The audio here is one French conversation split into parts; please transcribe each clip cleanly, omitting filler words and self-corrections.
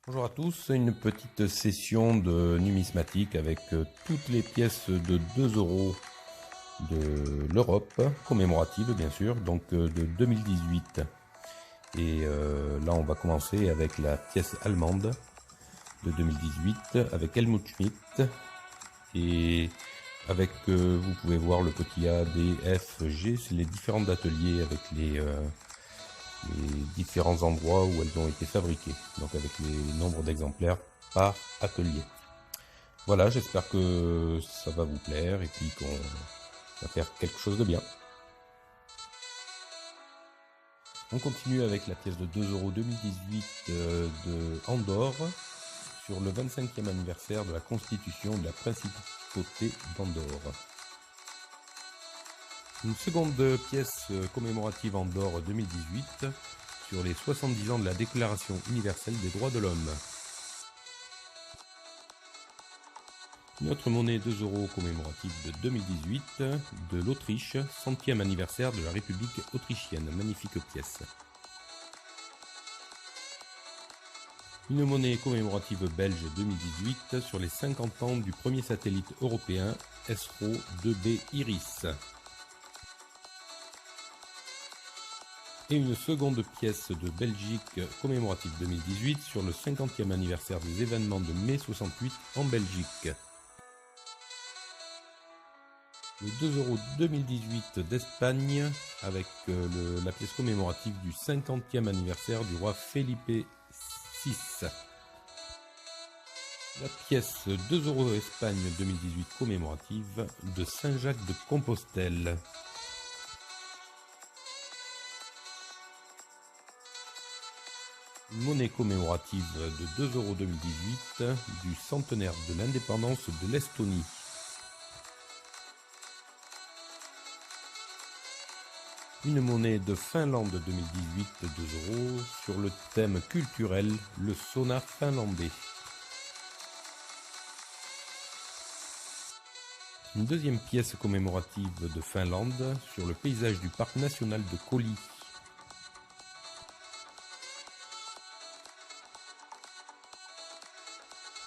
Bonjour à tous, une petite session de numismatique avec toutes les pièces de 2 euros de l'Europe, commémorative bien sûr, donc de 2018. Et là on va commencer avec la pièce allemande de 2018 avec Helmut Schmidt. Et avec, vous pouvez voir le petit A, D, F, G, c'est les différents ateliers avec les différents endroits où elles ont été fabriquées, donc avec les nombres d'exemplaires par atelier. Voilà, j'espère que ça va vous plaire et puis qu'on va faire quelque chose de bien. On continue avec la pièce de 2 euros 2018 de Andorre sur le 25e anniversaire de la constitution de la principauté d'Andorre. Une seconde pièce commémorative Andorre 2018 sur les 70 ans de la Déclaration universelle des droits de l'homme. Une autre monnaie 2 euros commémorative de 2018 de l'Autriche, 100e anniversaire de la République autrichienne. Magnifique pièce. Une monnaie commémorative belge 2018 sur les 50 ans du premier satellite européen ESRO 2B Iris. Et une seconde pièce de Belgique commémorative 2018 sur le 50e anniversaire des événements de mai 68 en Belgique. Le 2 euros 2018 d'Espagne avec la pièce commémorative du 50e anniversaire du roi Felipe VI. La pièce 2 euros Espagne 2018 commémorative de Saint-Jacques de Compostelle. Une monnaie commémorative de 2 euros 2018 du centenaire de l'indépendance de l'Estonie. Une monnaie de Finlande 2018 de 2 euros sur le thème culturel, le sauna finlandais. Une deuxième pièce commémorative de Finlande sur le paysage du parc national de Koli.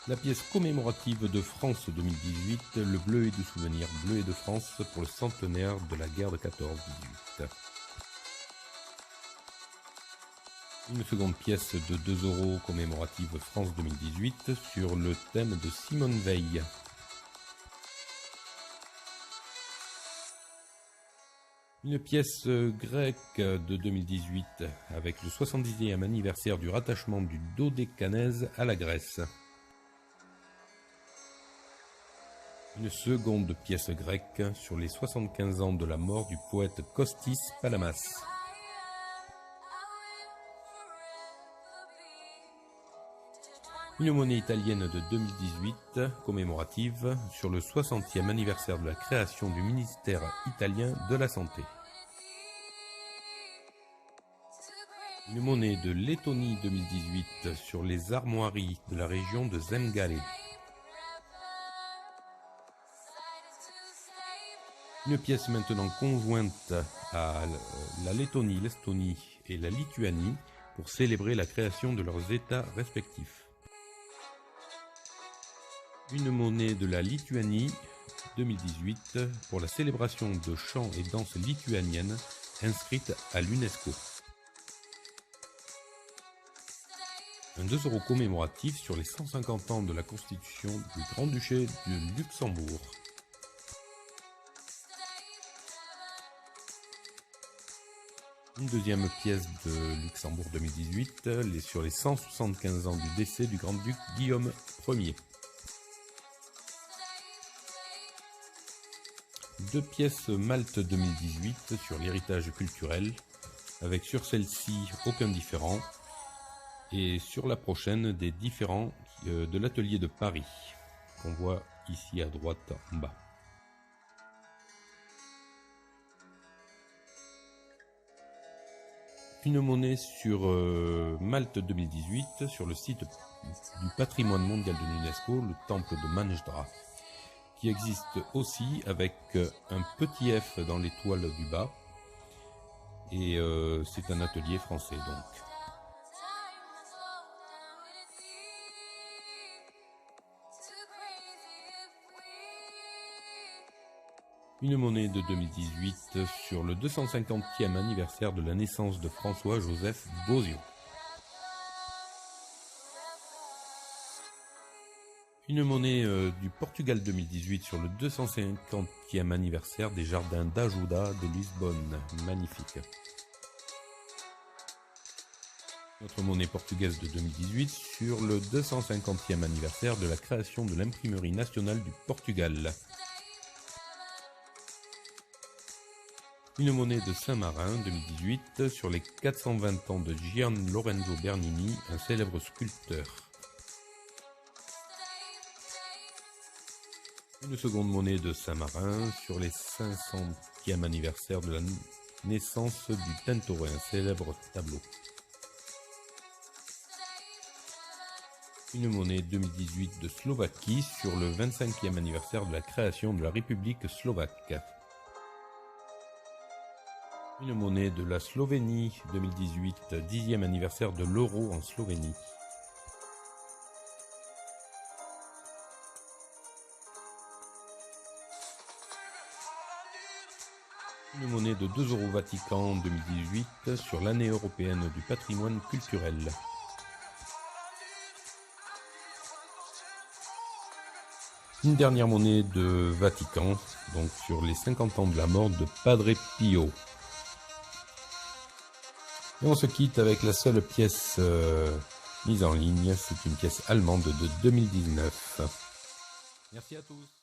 La pièce commémorative de France 2018, le bleu et de souvenir, bleu et de France pour le centenaire de la guerre de 14-18. Une seconde pièce de 2 euros commémorative France 2018 sur le thème de Simone Veil. Une pièce grecque de 2018 avec le 70e anniversaire du rattachement du Dodécanèse à la Grèce. Une seconde pièce grecque sur les 75 ans de la mort du poète Kostis Palamas. Une monnaie italienne de 2018 commémorative sur le 60e anniversaire de la création du ministère italien de la Santé. Une monnaie de Lettonie 2018 sur les armoiries de la région de Zemgale. Une pièce maintenant conjointe à la Lettonie, l'Estonie et la Lituanie pour célébrer la création de leurs États respectifs. Une monnaie de la Lituanie 2018 pour la célébration de chants et danses lituaniennes inscrite à l'UNESCO. Un 2 euros commémoratif sur les 150 ans de la constitution du Grand-Duché de Luxembourg. Une deuxième pièce de Luxembourg 2018 sur les 175 ans du décès du grand-duc Guillaume Ier. Deux pièces Malte 2018 sur l'héritage culturel, avec sur celle-ci aucun différent, et sur la prochaine des différents de l'atelier de Paris, qu'on voit ici à droite en bas. Une monnaie sur Malte 2018 sur le site du patrimoine mondial de l'UNESCO, le temple de Manjdrah, qui existe aussi avec un petit F dans l'étoile du bas, et c'est un atelier français donc. Une monnaie de 2018 sur le 250e anniversaire de la naissance de François-Joseph Bozio. Une monnaie du Portugal 2018 sur le 250e anniversaire des jardins d'Ajuda de Lisbonne. Magnifique. Notre monnaie portugaise de 2018 sur le 250e anniversaire de la création de l'imprimerie nationale du Portugal. Une monnaie de Saint-Marin 2018 sur les 420 ans de Gian Lorenzo Bernini, un célèbre sculpteur. Une seconde monnaie de Saint-Marin sur les 500e anniversaire de la naissance du Tintoret, un célèbre tableau. Une monnaie 2018 de Slovaquie sur le 25e anniversaire de la création de la République slovaque. Une monnaie de la Slovénie 2018, 10e anniversaire de l'euro en Slovénie. Une monnaie de 2 euros Vatican 2018 sur l'année européenne du patrimoine culturel. Une dernière monnaie de Vatican, donc sur les 50 ans de la mort de Padre Pio. Et on se quitte avec la seule pièce mise en ligne, c'est une pièce allemande de 2019. Merci à tous.